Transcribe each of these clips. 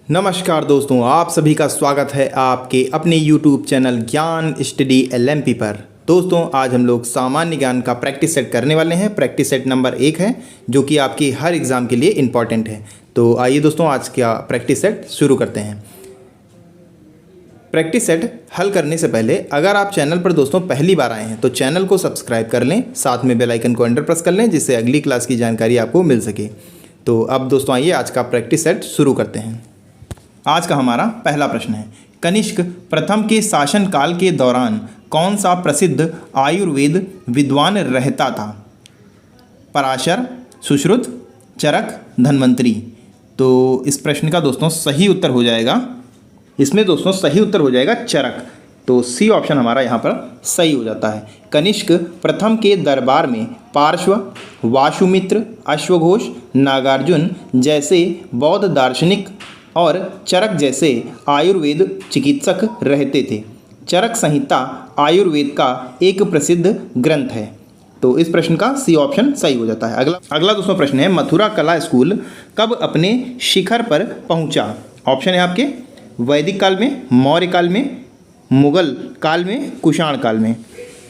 नमस्कार दोस्तों, आप सभी का स्वागत है आपके अपने YouTube चैनल ज्ञान स्टडी LMP पर। दोस्तों आज हम लोग सामान्य ज्ञान का प्रैक्टिस सेट करने वाले हैं। प्रैक्टिस सेट नंबर 1 है जो कि आपकी हर एग्ज़ाम के लिए इम्पॉर्टेंट है। तो आइए दोस्तों आज का प्रैक्टिस सेट शुरू करते हैं। प्रैक्टिस सेट हल करने से पहले अगर आप चैनल पर दोस्तों पहली बार आए हैं तो चैनल को सब्सक्राइब कर लें, साथ में बेल आइकन को अंडर प्रेस कर लें जिससे अगली क्लास की जानकारी आपको मिल सके। तो अब दोस्तों आइए आज का प्रैक्टिस सेट शुरू करते हैं। आज का हमारा पहला प्रश्न है, कनिष्क प्रथम के शासनकाल के दौरान कौन सा प्रसिद्ध आयुर्वेद विद्वान रहता था? पराशर, सुश्रुत, चरक, धन्वंतरी। तो इस प्रश्न का दोस्तों सही उत्तर हो जाएगा, इसमें दोस्तों सही उत्तर हो जाएगा चरक। तो सी ऑप्शन हमारा यहाँ पर सही हो जाता है। कनिष्क प्रथम के दरबार में पार्श्व, वासुमित्र, अश्वघोष, नागार्जुन जैसे बौद्ध दार्शनिक और चरक जैसे आयुर्वेद चिकित्सक रहते थे। चरक संहिता आयुर्वेद का एक प्रसिद्ध ग्रंथ है। तो इस प्रश्न का सी ऑप्शन सही हो जाता है। अगला दोस्तों प्रश्न है, मथुरा कला स्कूल कब अपने शिखर पर पहुंचा? ऑप्शन है आपके वैदिक काल में, मौर्य काल में, मुगल काल में, कुषाण काल में।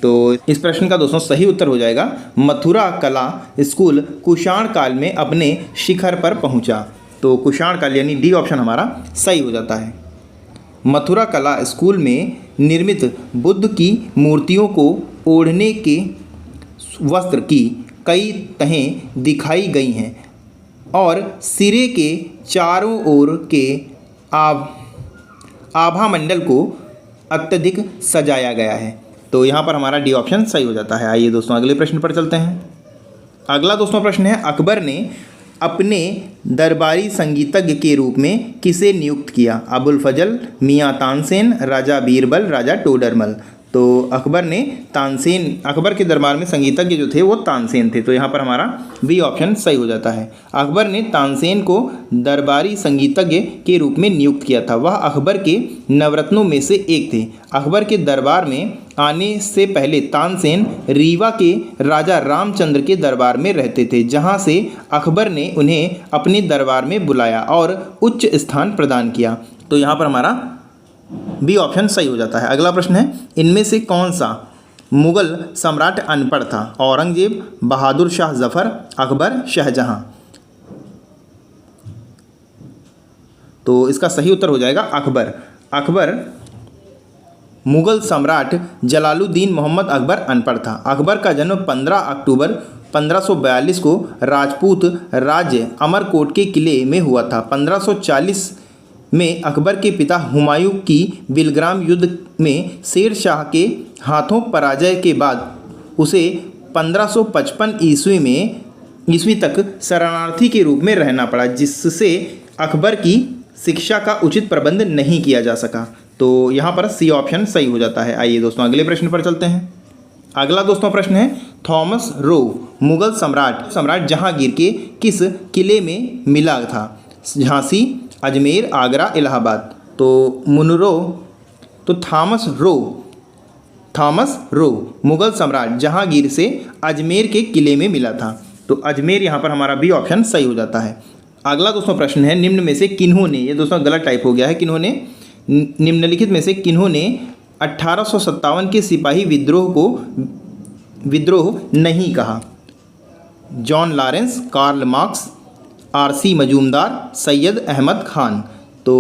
तो इस प्रश्न का दोस्तों सही उत्तर हो जाएगा मथुरा कला स्कूल कुषाण काल में अपने शिखर पर पहुंचा। तो कुषाण काल यानी डी ऑप्शन हमारा सही हो जाता है। मथुरा कला स्कूल में निर्मित बुद्ध की मूर्तियों को ओढ़ने के वस्त्र की कई तहें दिखाई गई हैं और सिरे के चारों ओर के आभामंडल को अत्यधिक सजाया गया है। तो यहाँ पर हमारा डी ऑप्शन सही हो जाता है। आइए दोस्तों अगले प्रश्न पर चलते हैं। अगला दोस्तों प्रश्न है, अकबर ने अपने दरबारी संगीतज्ञ के रूप में किसे नियुक्त किया? अबुल फजल, मियाँ तानसेन, राजा बीरबल, राजा टोडरमल। तो अकबर के दरबार में संगीतज्ञ जो थे वो तानसेन थे। तो यहाँ पर हमारा बी ऑप्शन सही हो जाता है। अकबर ने तानसेन को दरबारी संगीतज्ञ के रूप में नियुक्त किया था। वह अकबर के नवरत्नों में से एक थे। अकबर के दरबार में आने से पहले तानसेन रीवा के राजा रामचंद्र के दरबार में रहते थे, जहाँ से अकबर ने उन्हें अपने दरबार में बुलाया और उच्च स्थान प्रदान किया। तो यहाँ पर हमारा बी ऑप्शन सही हो जाता है। अगला प्रश्न है, इनमें से कौन सा मुगल सम्राट अनपढ़ था? औरंगजेब, बहादुर शाह जफर, अकबर, शाहजहां। तो इसका सही उत्तर हो जाएगा अकबर। मुगल सम्राट जलालुद्दीन मोहम्मद अकबर अनपढ़ था। अकबर का जन्म 15 अक्टूबर 1542 को राजपूत राज्य अमरकोट के किले में हुआ था। 1540 में अकबर के पिता हुमायूं की बिलग्राम युद्ध में शेर शाह के हाथों पराजय के बाद उसे 1555 ईस्वी तक शरणार्थी के रूप में रहना पड़ा, जिससे अकबर की शिक्षा का उचित प्रबंध नहीं किया जा सका। तो यहाँ पर सी ऑप्शन सही हो जाता है। आइए दोस्तों अगले प्रश्न पर चलते हैं। अगला दोस्तों प्रश्न है, थॉमस रो मुगल सम्राट जहांगीर के किस किले में मिला था? झांसी, अजमेर, आगरा, इलाहाबाद। तो थॉमस रो मुगल सम्राट जहांगीर से अजमेर के किले में मिला था। तो अजमेर यहाँ पर हमारा बी ऑप्शन सही हो जाता है। अगला दोस्तों प्रश्न है, निम्न में से किन्होंने, ये दोस्तों गलत टाइप हो गया है, निम्नलिखित में से किन्होंने 1857 के सिपाही विद्रोह को विद्रोह नहीं कहा? John Lawrence, Karl Marx, RC Majumdar, Syed Ahmad Khan. तो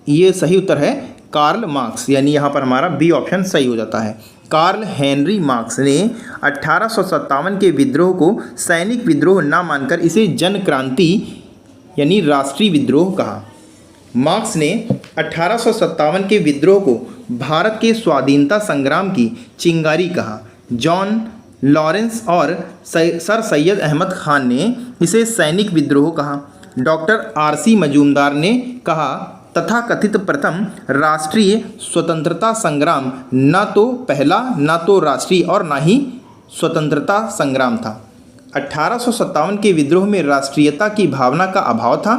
ये सही उत्तर है कार्ल मार्क्स, यानी यहाँ पर हमारा बी ऑप्शन सही हो जाता है। कार्ल हेनरी मार्क्स ने 1857 के विद्रोह को सैनिक विद्रोह न मानकर इसे जन क्रांति यानी राष्ट्रीय विद्रोह कहा। मार्क्स ने 1857 के विद्रोह को भारत के स्वाधीनता संग्राम की चिंगारी कहा। जॉन लॉरेंस और सर सैयद अहमद खान ने इसे सैनिक विद्रोह कहा। डॉक्टर RC मजूमदार ने कहा तथाकथित प्रथम राष्ट्रीय स्वतंत्रता संग्राम न तो पहला, न तो राष्ट्रीय और न ही स्वतंत्रता संग्राम था। 1857 के विद्रोह में राष्ट्रीयता की भावना का अभाव था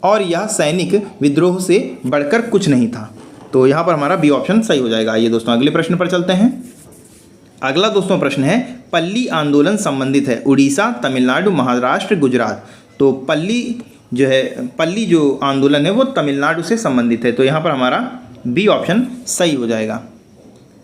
और यह सैनिक विद्रोह से बढ़कर कुछ नहीं था। तो यहाँ पर हमारा बी ऑप्शन सही हो जाएगा। आइए दोस्तों अगले प्रश्न पर चलते हैं। अगला दोस्तों प्रश्न है, पल्ली आंदोलन संबंधित है उड़ीसा, तमिलनाडु, महाराष्ट्र, गुजरात। तो पल्ली जो है पल्ली जो आंदोलन है वो तमिलनाडु से संबंधित है। तो यहाँ पर हमारा बी ऑप्शन सही हो जाएगा।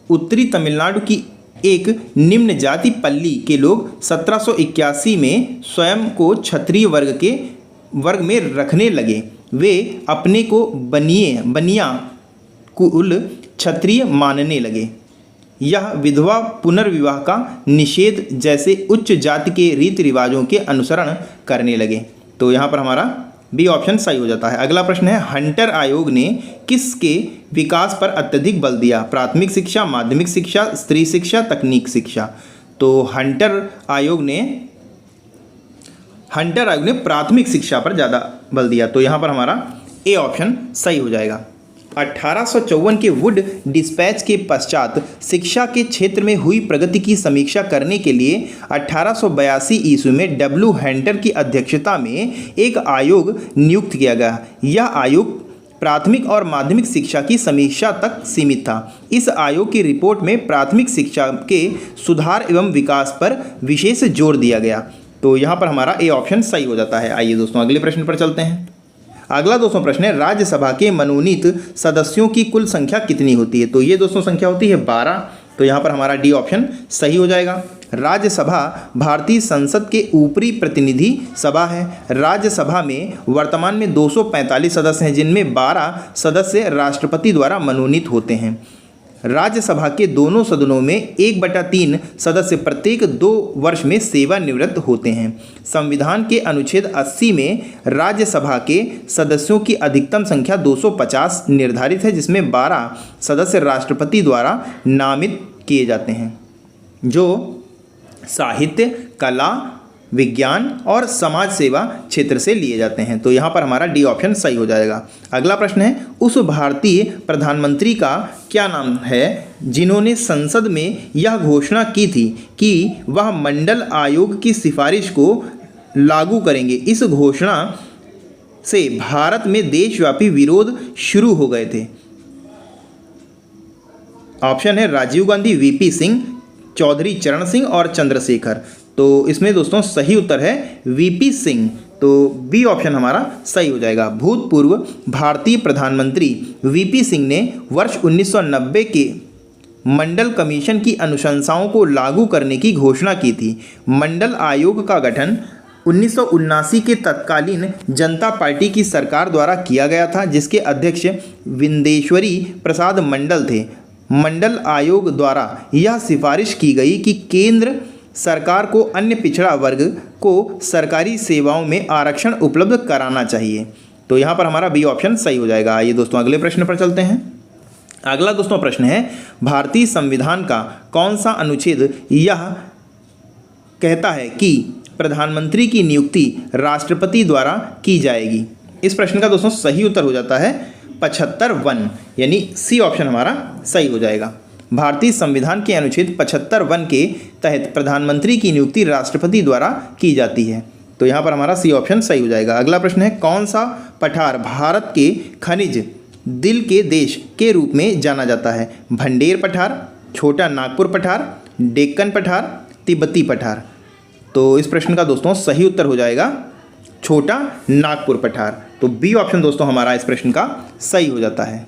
उत्तरी तमिलनाडु की एक निम्न जाति पल्ली के लोग 1781 में स्वयं को क्षत्रिय वर्ग में रखने लगे। वे अपने को बनिया कुल क्षत्रिय मानने लगे। यह विधवा पुनर्विवाह का निषेध जैसे उच्च जाति के रीति रिवाजों के अनुसरण करने लगे। तो यहाँ पर हमारा बी ऑप्शन सही हो जाता है। अगला प्रश्न है, हंटर आयोग ने किसके विकास पर अत्यधिक बल दिया? प्राथमिक शिक्षा, माध्यमिक शिक्षा, स्त्री शिक्षा, तकनीक शिक्षा। तो हंटर आयोग ने प्राथमिक शिक्षा पर ज़्यादा बल दिया। तो यहाँ पर हमारा ए ऑप्शन सही हो जाएगा। 1854 के वुड डिस्पैच के पश्चात शिक्षा के क्षेत्र में हुई प्रगति की समीक्षा करने के लिए 1882 ईस्वी में डब्ल्यू हंटर की अध्यक्षता में एक आयोग नियुक्त किया गया। यह आयोग प्राथमिक और माध्यमिक शिक्षा की समीक्षा तक सीमित था। इस आयोग की रिपोर्ट में प्राथमिक शिक्षा के सुधार एवं विकास पर विशेष जोर दिया गया। तो यहाँ पर हमारा ए ऑप्शन सही हो जाता है। आइए दोस्तों अगले प्रश्न पर चलते हैं। अगला दोस्तों प्रश्न है, राज्यसभा के मनोनीत सदस्यों की कुल संख्या कितनी होती है? तो ये दोस्तों संख्या होती है 12। तो यहाँ पर हमारा डी ऑप्शन सही हो जाएगा। राज्यसभा भारतीय संसद के ऊपरी प्रतिनिधि सभा है। राज्यसभा में वर्तमान में 245 सदस्य हैं, जिनमें 12 सदस्य राष्ट्रपति द्वारा मनोनीत होते हैं। राज्यसभा के दोनों सदनों में 1/3 सदस्य प्रत्येक 2 वर्ष में सेवानिवृत्त होते हैं। संविधान के अनुच्छेद 80 में राज्यसभा के सदस्यों की अधिकतम संख्या 250 निर्धारित है, जिसमें 12 सदस्य राष्ट्रपति द्वारा नामित किए जाते हैं, जो साहित्य, कला, विज्ञान और समाज सेवा क्षेत्र से लिए जाते हैं। तो यहाँ पर हमारा डी ऑप्शन सही हो जाएगा। अगला प्रश्न है, उस भारतीय प्रधानमंत्री का क्या नाम है जिन्होंने संसद में यह घोषणा की थी कि वह मंडल आयोग की सिफारिश को लागू करेंगे? इस घोषणा से भारत में देशव्यापी विरोध शुरू हो गए थे। ऑप्शन है राजीव गांधी, वीपी सिंह, चौधरी चरण सिंह और चंद्रशेखर। तो इसमें दोस्तों सही उत्तर है वीपी सिंह। तो बी ऑप्शन हमारा सही हो जाएगा। भूतपूर्व भारतीय प्रधानमंत्री वीपी सिंह ने वर्ष 1990 के मंडल कमीशन की अनुशंसाओं को लागू करने की घोषणा की थी। मंडल आयोग का गठन 1979 के तत्कालीन जनता पार्टी की सरकार द्वारा किया गया था, जिसके अध्यक्ष विंदेश्वरी प्रसाद मंडल थे। मंडल आयोग द्वारा यह सिफारिश की गई कि केंद्र सरकार को अन्य पिछड़ा वर्ग को सरकारी सेवाओं में आरक्षण उपलब्ध कराना चाहिए। तो यहाँ पर हमारा बी ऑप्शन सही हो जाएगा। आइए दोस्तों अगले प्रश्न पर चलते हैं। अगला दोस्तों प्रश्न है, भारतीय संविधान का कौन सा अनुच्छेद यह कहता है कि प्रधानमंत्री की नियुक्ति राष्ट्रपति द्वारा की जाएगी? इस प्रश्न का दोस्तों सही उत्तर हो जाता है 75(1), यानी सी ऑप्शन हमारा सही हो जाएगा। भारतीय संविधान के अनुच्छेद 75(1) के तहत प्रधानमंत्री की नियुक्ति राष्ट्रपति द्वारा की जाती है। तो यहाँ पर हमारा सी ऑप्शन सही हो जाएगा। अगला प्रश्न है, कौन सा पठार भारत के खनिज दिल के देश के रूप में जाना जाता है? भंडेर पठार, छोटा नागपुर पठार, डेक्कन पठार, तिब्बती पठार। तो इस प्रश्न का दोस्तों सही उत्तर हो जाएगा छोटा नागपुर पठार। तो बी ऑप्शन दोस्तों हमारा इस प्रश्न का सही हो जाता है।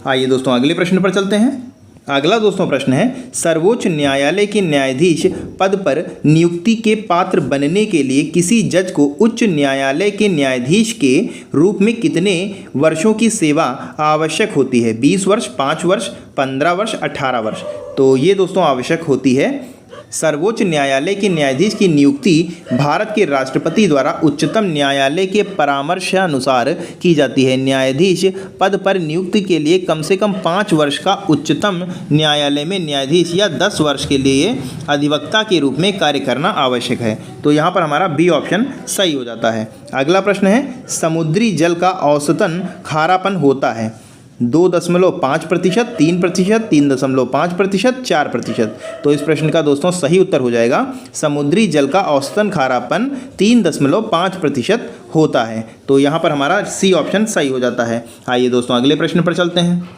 आइए दोस्तों अगले प्रश्न पर चलते हैं। अगला दोस्तों प्रश्न है, सर्वोच्च न्यायालय के न्यायाधीश पद पर नियुक्ति के पात्र बनने के लिए किसी जज को उच्च न्यायालय के न्यायाधीश के रूप में कितने वर्षों की सेवा आवश्यक होती है? 20 वर्ष, 5 वर्ष, 15 वर्ष, 18 वर्ष। तो ये दोस्तों आवश्यक होती है। सर्वोच्च न्यायालय के न्यायाधीश की नियुक्ति भारत के राष्ट्रपति द्वारा उच्चतम न्यायालय के परामर्शानुसार की जाती है। न्यायाधीश पद पर नियुक्ति के लिए कम से कम 5 वर्ष का उच्चतम न्यायालय में न्यायाधीश या 10 वर्ष के लिए अधिवक्ता के रूप में कार्य करना आवश्यक है। तो यहाँ पर हमारा बी ऑप्शन सही हो जाता है। अगला प्रश्न है, समुद्री जल का औसतन खारापन होता है 2.5%, 3%, 3.5%, 4%। तो इस प्रश्न का दोस्तों सही उत्तर हो जाएगा समुद्री जल का औसतन खारापन 3.5% होता है। तो यहाँ पर हमारा सी ऑप्शन सही हो जाता है। आइए दोस्तों अगले प्रश्न पर चलते हैं।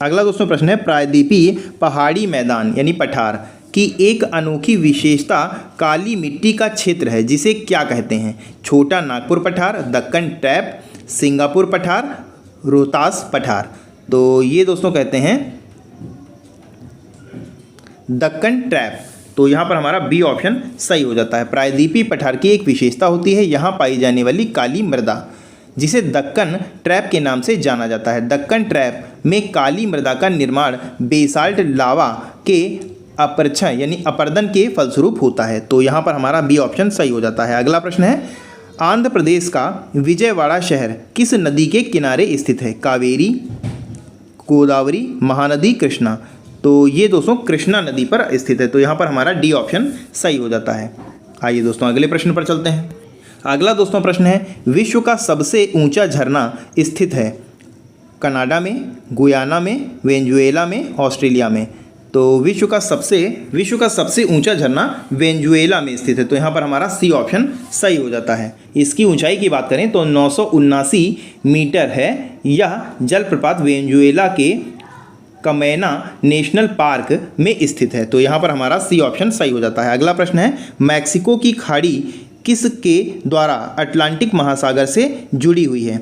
अगला दोस्तों प्रश्न है, प्रायद्वीपीय पहाड़ी मैदान यानी पठार की एक अनोखी विशेषता काली मिट्टी का क्षेत्र है जिसे क्या कहते हैं? छोटा नागपुर पठार, दक्कन ट्रैप, सिंगापुर पठार, रोहतास पठार। तो ये दोस्तों कहते हैं दक्कन ट्रैप। तो यहाँ पर हमारा बी ऑप्शन सही हो जाता है। प्रायद्वीपीय पठार की एक विशेषता होती है यहाँ पाई जाने वाली काली मृदा, जिसे दक्कन ट्रैप के नाम से जाना जाता है। दक्कन ट्रैप में काली मृदा का निर्माण बेसाल्ट लावा के अपरक्षण यानी अपर्दन के फलस्वरूप होता है। तो यहाँ पर हमारा बी ऑप्शन सही हो जाता है। अगला प्रश्न है, आंध्र प्रदेश का विजयवाड़ा शहर किस नदी के किनारे स्थित है? कावेरी, गोदावरी, महानदी, कृष्णा। तो ये दोस्तों कृष्णा नदी पर स्थित है। तो यहाँ पर हमारा डी ऑप्शन सही हो जाता है। आइए दोस्तों अगले प्रश्न पर चलते हैं। अगला दोस्तों प्रश्न है, विश्व का सबसे ऊंचा झरना स्थित है कनाडा में, गुयाना में, वेनेजुएला में, ऑस्ट्रेलिया में। तो विश्व का सबसे ऊंचा झरना वेनेजुएला में स्थित है। तो यहाँ पर हमारा सी ऑप्शन सही हो जाता है। इसकी ऊंचाई की बात करें तो 979 मीटर है। यह जलप्रपात वेनेजुएला के कमेना नेशनल पार्क में स्थित है। तो यहाँ पर हमारा सी ऑप्शन सही हो जाता है। अगला प्रश्न है, मैक्सिको की खाड़ी किसके द्वारा अटलांटिक महासागर से जुड़ी हुई है?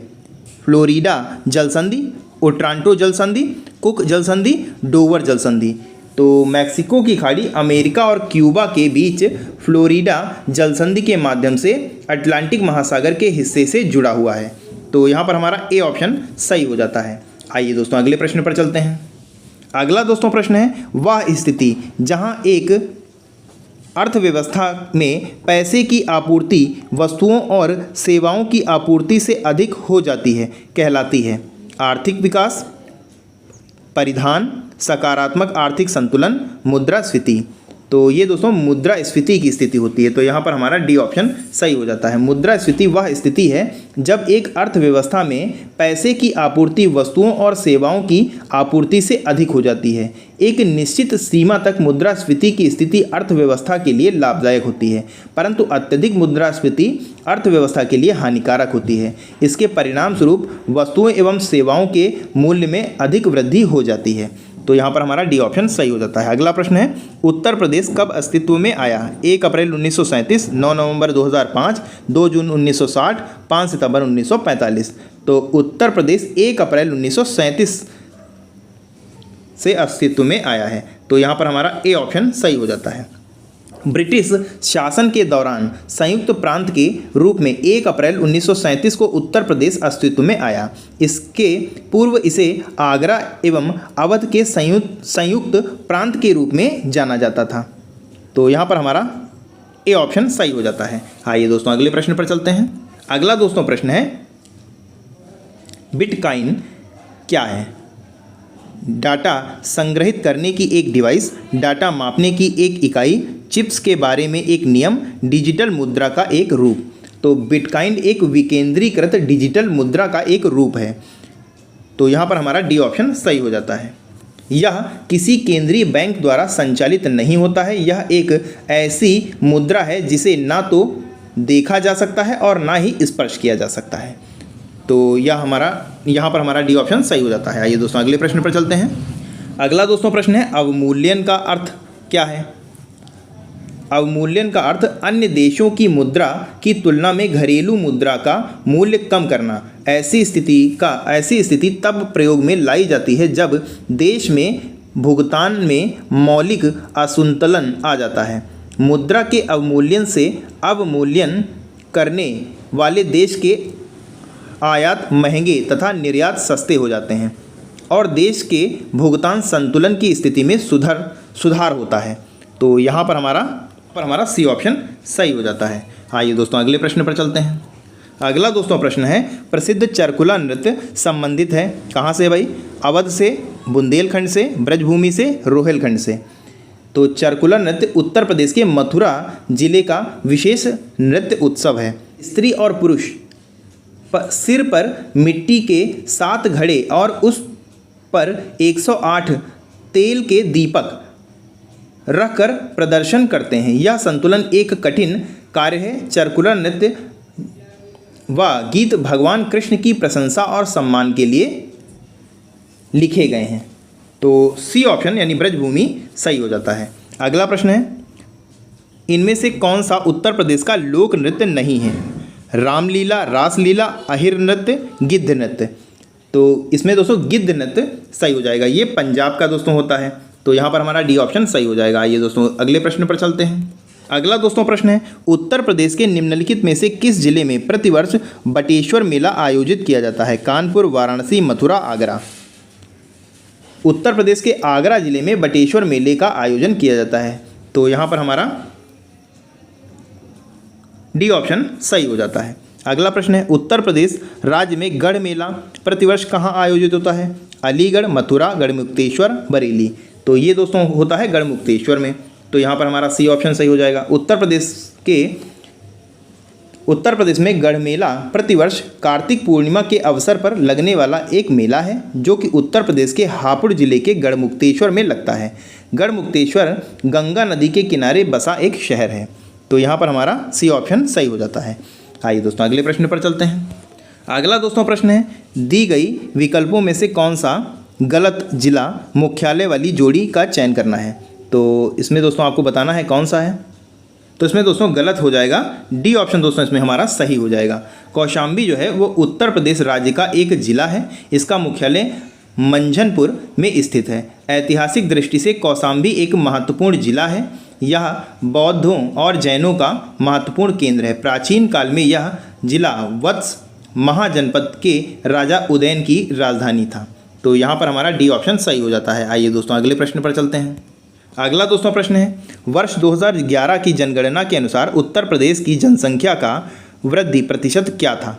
फ्लोरिडा जल संधि, ओट्रांटो जल संधि, कुक जल संधि, डोवर जल संधि। तो मैक्सिको की खाड़ी अमेरिका और क्यूबा के बीच फ्लोरिडा जल संधि के माध्यम से अटलांटिक महासागर के हिस्से से जुड़ा हुआ है। तो यहाँ पर हमारा ए ऑप्शन सही हो जाता है। आइए दोस्तों अगले प्रश्न पर चलते हैं। अगला दोस्तों प्रश्न है, वह स्थिति जहां एक अर्थव्यवस्था में पैसे की आपूर्ति वस्तुओं और सेवाओं की आपूर्ति से अधिक हो जाती है कहलाती है? आर्थिक विकास, परिधान, सकारात्मक आर्थिक संतुलन, मुद्रास्फीति। तो ये दोस्तों मुद्रास्फीति की स्थिति होती है। तो यहाँ पर हमारा डी ऑप्शन सही हो जाता है। मुद्रास्फीति वह स्थिति है जब एक अर्थव्यवस्था में पैसे की आपूर्ति वस्तुओं और सेवाओं की आपूर्ति से अधिक हो जाती है। एक निश्चित सीमा तक मुद्रास्फीति की स्थिति अर्थव्यवस्था के लिए लाभदायक होती है, परंतु अत्यधिक मुद्रास्फीति अर्थव्यवस्था के लिए हानिकारक होती है। इसके परिणाम स्वरूप वस्तुओं एवं सेवाओं के मूल्य में अधिक वृद्धि हो जाती है। तो यहाँ पर हमारा डी ऑप्शन सही हो जाता है। अगला प्रश्न है, उत्तर प्रदेश कब अस्तित्व में आया? 1 अप्रैल 1937, 9 नवंबर 2005, 2 जून 1960, 5 सितंबर 1945। तो उत्तर प्रदेश 1 अप्रैल 1937 से अस्तित्व में आया है। तो यहाँ पर हमारा ए ऑप्शन सही हो जाता है। ब्रिटिश शासन के दौरान संयुक्त प्रांत के रूप में 1 अप्रैल 1937 को उत्तर प्रदेश अस्तित्व में आया। इसके पूर्व इसे आगरा एवं अवध के संयुक्त प्रांत के रूप में जाना जाता था। तो यहाँ पर हमारा ए ऑप्शन सही हो जाता है। आइए दोस्तों अगले प्रश्न पर चलते हैं। अगला दोस्तों प्रश्न है, बिटकॉइन क्या है? डाटा संग्रहित करने की एक डिवाइस, डाटा मापने की एक इकाई, चिप्स के बारे में एक नियम, डिजिटल मुद्रा का एक रूप। तो बिटकॉइन एक विकेंद्रीकृत डिजिटल मुद्रा का एक रूप है। तो यहाँ पर हमारा डी ऑप्शन सही हो जाता है। यह किसी केंद्रीय बैंक द्वारा संचालित नहीं होता है। यह एक ऐसी मुद्रा है जिसे ना तो देखा जा सकता है और ना ही स्पर्श किया जा सकता है। तो यहाँ पर हमारा डी ऑप्शन सही हो जाता है। आइए दोस्तों अगले प्रश्न पर चलते हैं। अगला दोस्तों प्रश्न है, अवमूल्यन का अर्थ क्या है? अवमूल्यन का अर्थ अन्य देशों की मुद्रा की तुलना में घरेलू मुद्रा का मूल्य कम करना। ऐसी स्थिति तब प्रयोग में लाई जाती है जब देश में भुगतान में मौलिक असंतुलन आ जाता है। मुद्रा के अवमूल्यन से अवमूल्यन करने वाले देश के आयात महंगे तथा निर्यात सस्ते हो जाते हैं और देश के भुगतान संतुलन की स्थिति में सुधार होता है। तो यहाँ पर हमारा सी ऑप्शन सही हो जाता है। आइए दोस्तों अगले प्रश्न पर चलते हैं। अगला दोस्तों प्रश्न है, प्रसिद्ध चरकुला नृत्य संबंधित है कहाँ से भाई? अवध से, बुंदेलखंड से, ब्रजभूमि से, रोहिलखंड से। तो चरकुला नृत्य उत्तर प्रदेश के मथुरा जिले का विशेष नृत्य उत्सव है। स्त्री और पुरुष सिर पर मिट्टी के 7 घड़े और उस पर 108 तेल के दीपक रखकर प्रदर्शन करते हैं। यह संतुलन एक कठिन कार्य है। चरकुला नृत्य व गीत भगवान कृष्ण की प्रशंसा और सम्मान के लिए लिखे गए हैं। तो सी ऑप्शन यानी ब्रजभूमि सही हो जाता है। अगला प्रश्न है, इनमें से कौन सा उत्तर प्रदेश का लोक नृत्य नहीं है? रामलीला, रासलीला, अहिर नृत्य, गिद्ध नृत्य। तो इसमें दोस्तों गिद्ध नृत्य सही हो जाएगा। ये पंजाब का दोस्तों होता है, तो यहाँ पर हमारा डी ऑप्शन सही हो जाएगा। आइए दोस्तों अगले प्रश्न पर चलते हैं। अगला दोस्तों प्रश्न है, उत्तर प्रदेश के निम्नलिखित में से किस जिले में प्रतिवर्ष बटेश्वर मेला आयोजित किया जाता है? कानपुर, वाराणसी, मथुरा, आगरा। उत्तर प्रदेश के आगरा जिले में बटेश्वर मेले का आयोजन किया जाता है, तो यहाँ पर हमारा डी ऑप्शन सही हो जाता है। अगला प्रश्न है, उत्तर प्रदेश राज्य में गढ़ मेला प्रतिवर्ष कहाँ आयोजित होता है? अलीगढ़, मथुरा, गढ़मुक्तेश्वर, बरेली। तो ये दोस्तों होता है गढ़मुक्तेश्वर में, तो यहाँ पर हमारा सी ऑप्शन सही हो जाएगा। उत्तर प्रदेश में गढ़ मेला प्रतिवर्ष कार्तिक पूर्णिमा के अवसर पर लगने वाला एक मेला है, जो कि उत्तर प्रदेश के हापुड़ जिले के गढ़मुक्तेश्वर में लगता है। गढ़मुक्तेश्वर गंगा नदी के किनारे बसा एक शहर है, तो यहाँ पर हमारा सी ऑप्शन सही हो जाता है। आइए दोस्तों अगले प्रश्न पर चलते हैं। अगला दोस्तों प्रश्न है, दी गई विकल्पों में से कौन सा गलत जिला मुख्यालय वाली जोड़ी का चयन करना है? तो इसमें दोस्तों आपको बताना है कौन सा है। तो इसमें दोस्तों गलत हो जाएगा, डी ऑप्शन दोस्तों इसमें हमारा सही हो जाएगा। कौशाम्बी जो है वो उत्तर प्रदेश राज्य का एक जिला है। इसका मुख्यालय मंझनपुर में स्थित है। ऐतिहासिक दृष्टि से कौशाम्बी एक महत्वपूर्ण जिला है। यह बौद्धों और जैनों का महत्वपूर्ण केंद्र है। प्राचीन काल में यह जिला वत्स महाजनपद के राजा उदयन की राजधानी था, तो यहाँ पर हमारा डी ऑप्शन सही हो जाता है। आइए दोस्तों अगले प्रश्न पर चलते हैं। अगला दोस्तों प्रश्न है, वर्ष 2011 की जनगणना के अनुसार उत्तर प्रदेश की जनसंख्या का वृद्धि प्रतिशत क्या था?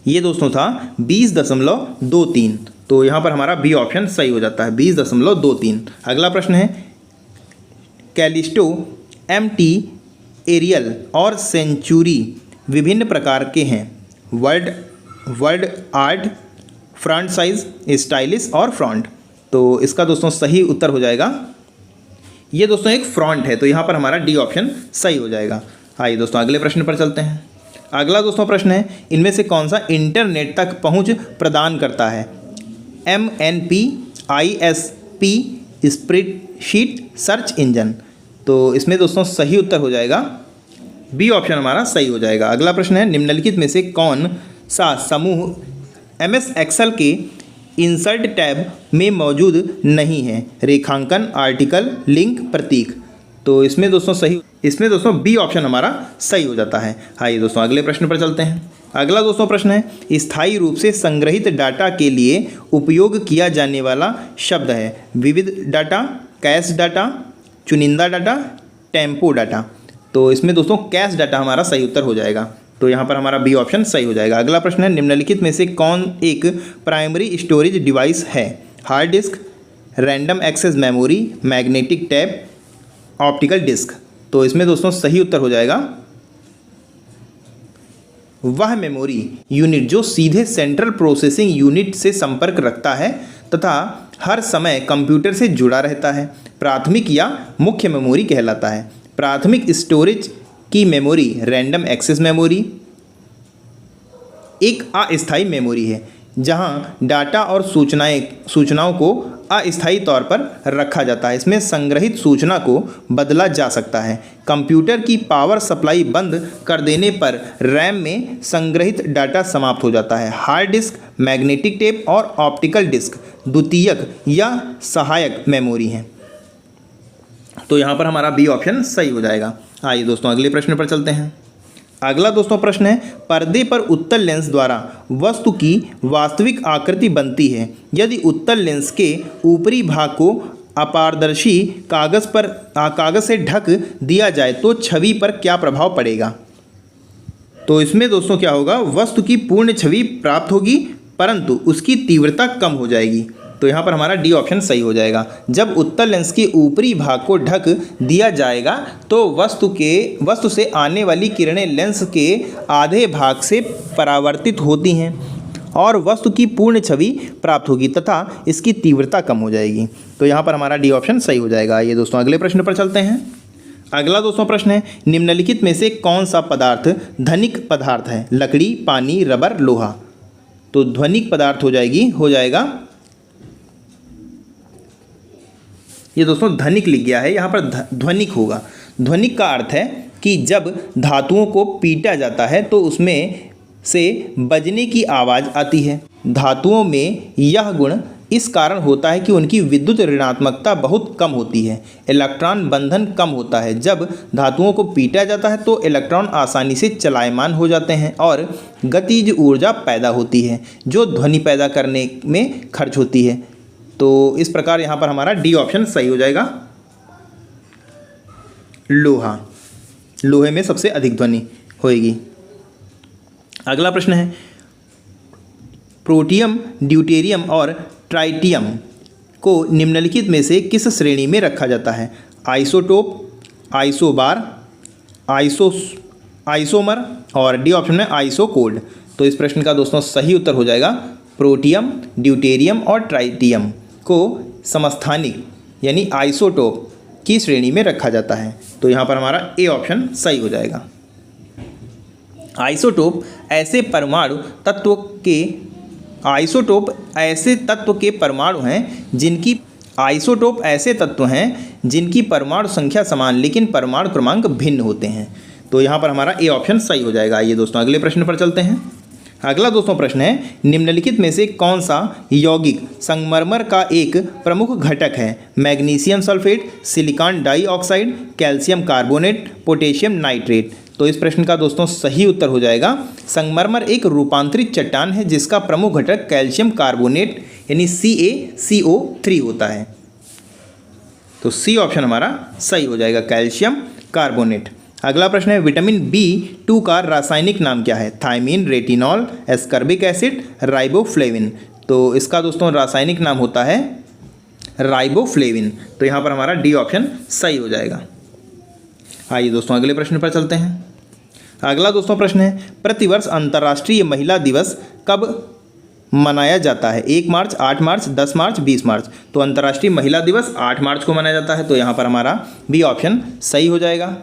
ये दोस्तों था 20.23, तो यहाँ पर हमारा बी ऑप्शन सही हो जाता है, 20.23। अगला प्रश्न है, कैलिस्टो, एमटी, एरियल और सेंचुरी विभिन्न प्रकार के हैं। Word art, front size, stylish और फ्रंट। तो इसका दोस्तों सही उत्तर हो जाएगा, ये दोस्तों एक फ्रंट है, तो यहाँ पर हमारा डी ऑप्शन सही हो जाएगा। आइए दोस्तों अगले प्रश्न पर चलते हैं। अगला दोस्तों प्रश्न है, इनमें से कौन सा इंटरनेट तक पहुँच प्रदान करता है? MNP, ISP, spreadsheet, search engine. तो इसमें दोस्तों सही उत्तर हो जाएगा, बी ऑप्शन हमारा सही हो जाएगा। अगला प्रश्न है, निम्नलिखित में से कौन सा समूह MS एक्सेल के इंसर्ट टैब में मौजूद नहीं है? रेखांकन, आर्टिकल, लिंक, प्रतीक। तो इसमें दोस्तों बी ऑप्शन हमारा सही हो जाता है। आइए दोस्तों अगले प्रश्न पर चलते हैं। अगला दोस्तों प्रश्न है, स्थायी रूप से संग्रहित डाटा के लिए उपयोग किया जाने वाला शब्द है? विविध डाटा, कैश डाटा, चुनिंदा डाटा, टेम्पो डाटा। तो इसमें दोस्तों कैश डाटा हमारा सही उत्तर हो जाएगा, तो यहाँ पर हमारा बी ऑप्शन सही हो जाएगा। अगला प्रश्न है, निम्नलिखित में से कौन एक प्राइमरी स्टोरेज डिवाइस है? Hard disk, random access memory, magnetic tape, optical disk. तो इसमें दोस्तों सही उत्तर हो जाएगा वह मेमोरी यूनिट जो सीधे सेंट्रल प्रोसेसिंग यूनिट से संपर्क रखता है तथा हर समय कंप्यूटर से जुड़ा रहता है, प्राथमिक या मुख्य मेमोरी कहलाता है। प्राथमिक स्टोरेज की मेमोरी रैंडम एक्सेस मेमोरी एक अस्थायी मेमोरी है, जहां डाटा और सूचनाओं को अस्थायी तौर पर रखा जाता है। इसमें संग्रहित सूचना को बदला जा सकता है। कंप्यूटर की पावर सप्लाई बंद कर देने पर रैम में संग्रहित डाटा समाप्त हो जाता है। हार्ड डिस्क, मैग्नेटिक टेप और ऑप्टिकल डिस्क द्वितीयक या सहायक मेमोरी हैं। तो यहाँ पर हमारा बी ऑप्शन सही हो जाएगा। आइए दोस्तों अगले प्रश्न पर चलते हैं। अगला दोस्तों प्रश्न है, पर्दे पर उत्तल लेंस द्वारा वस्तु की वास्तविक आकृति बनती है यदि उत्तल लेंस के ऊपरी भाग को अपारदर्शी कागज से ढक दिया जाए तो छवि पर क्या प्रभाव पड़ेगा? तो इसमें दोस्तों क्या होगा, वस्तु की पूर्ण छवि प्राप्त होगी परंतु उसकी तीव्रता कम हो जाएगी। तो यहाँ पर हमारा डी ऑप्शन सही हो जाएगा। जब उत्तल लेंस के ऊपरी भाग को ढक दिया जाएगा तो वस्तु से आने वाली किरणें लेंस के आधे भाग से परावर्तित होती हैं और वस्तु की पूर्ण छवि प्राप्त होगी तथा इसकी तीव्रता कम हो जाएगी। तो यहाँ पर हमारा डी ऑप्शन सही हो जाएगा। ये दोस्तों अगले प्रश्न पर चलते हैं। अगला दोस्तों प्रश्न है, निम्नलिखित में से कौन सा पदार्थ ध्वनिक पदार्थ है? लकड़ी, पानी, रबर, लोहा। तो ध्वनिक पदार्थ हो जाएगा ये दोस्तों धनिक लिख गया है, यहाँ पर ध्वनिक होगा। ध्वनिक का अर्थ है कि जब धातुओं को पीटा जाता है तो उसमें से बजने की आवाज़ आती है। धातुओं में यह गुण इस कारण होता है कि उनकी विद्युत ऋणात्मकता बहुत कम होती है, इलेक्ट्रॉन बंधन कम होता है। जब धातुओं को पीटा जाता है तो इलेक्ट्रॉन आसानी से चलायमान हो जाते हैं और गतिज ऊर्जा पैदा होती है जो ध्वनि पैदा करने में खर्च होती है। तो इस प्रकार यहाँ पर हमारा डी ऑप्शन सही हो जाएगा। लोहा, लोहे में सबसे अधिक ध्वनि होएगी। अगला प्रश्न है, प्रोटियम, ड्यूटेरियम और ट्राइटियम को निम्नलिखित में से किस श्रेणी में रखा जाता है? आइसोटोप, आइसोबार, आइसोमर और डी ऑप्शन में आइसोकोड। तो इस प्रश्न का दोस्तों सही उत्तर हो जाएगा प्रोटियम, ड्यूटेरियम और ट्राइटियम को समस्थानिक यानी आइसोटोप की श्रेणी में रखा जाता है। तो यहाँ पर हमारा ए ऑप्शन सही हो जाएगा। आइसोटोप ऐसे तत्व के परमाणु हैं जिनकी परमाणु संख्या समान लेकिन परमाणु क्रमांक भिन्न होते हैं। तो यहाँ पर हमारा ए ऑप्शन सही हो जाएगा। आइए दोस्तों अगले प्रश्न पर चलते हैं। अगला दोस्तों प्रश्न है, निम्नलिखित में से कौन सा यौगिक संगमरमर का एक प्रमुख घटक है? Magnesium sulphate, silicon dioxide, calcium carbonate, potassium nitrate. तो इस प्रश्न का दोस्तों सही उत्तर हो जाएगा संगमरमर एक रूपांतरित चट्टान है जिसका प्रमुख घटक कैल्शियम कार्बोनेट यानी CaCO3 होता है। तो सी ऑप्शन हमारा सही हो जाएगा, कैल्शियम कार्बोनेट। अगला प्रश्न है, विटामिन B2 का रासायनिक नाम क्या है? Thiamine, retinol, ascorbic acid, riboflavin. तो इसका दोस्तों रासायनिक नाम होता है राइबोफ्लेविन। तो यहाँ पर हमारा डी ऑप्शन सही हो जाएगा। आइए दोस्तों अगले प्रश्न पर चलते हैं। अगला दोस्तों प्रश्न है, प्रतिवर्ष अंतर्राष्ट्रीय महिला दिवस कब मनाया जाता है? 1 मार्च, 8 मार्च, 10 मार्च, 20 मार्च। तो अंतर्राष्ट्रीय महिला दिवस 8 मार्च को मनाया जाता है। तो यहाँ पर हमारा बी ऑप्शन सही हो जाएगा।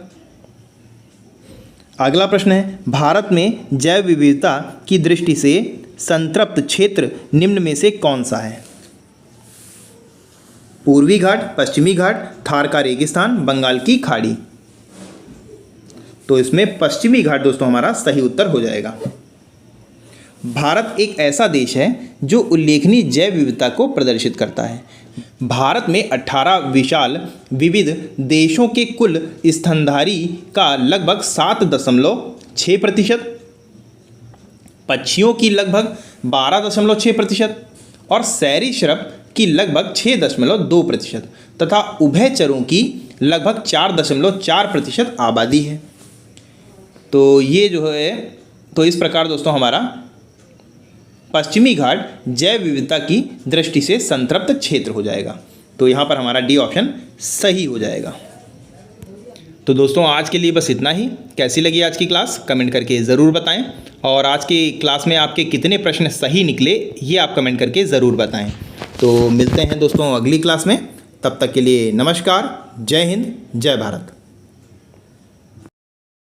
अगला प्रश्न है, भारत में जैव विविधता की दृष्टि से संतृप्त क्षेत्र निम्न में से कौन सा है? पूर्वी घाट, पश्चिमी घाट, थार का रेगिस्तान, बंगाल की खाड़ी। तो इसमें पश्चिमी घाट दोस्तों हमारा सही उत्तर हो जाएगा। भारत एक ऐसा देश है जो उल्लेखनीय जैव विविधता को प्रदर्शित करता है। भारत में 18 विशाल विविध देशों के कुल स्तनधारी का लगभग 7.6%, पक्षियों की लगभग 12.6% और सरीसृप की लगभग 6.2% तथा उभयचरों की लगभग 4.4% आबादी है। तो ये जो है, तो इस प्रकार दोस्तों हमारा पश्चिमी घाट जैव विविधता की दृष्टि से संतृप्त क्षेत्र हो जाएगा। तो यहाँ पर हमारा डी ऑप्शन सही हो जाएगा। तो दोस्तों आज के लिए बस इतना ही। कैसी लगी आज की क्लास कमेंट करके ज़रूर बताएं और आज की क्लास में आपके कितने प्रश्न सही निकले ये आप कमेंट करके ज़रूर बताएं। तो मिलते हैं दोस्तों अगली क्लास में, तब तक के लिए नमस्कार, जय हिंद, जय भारत।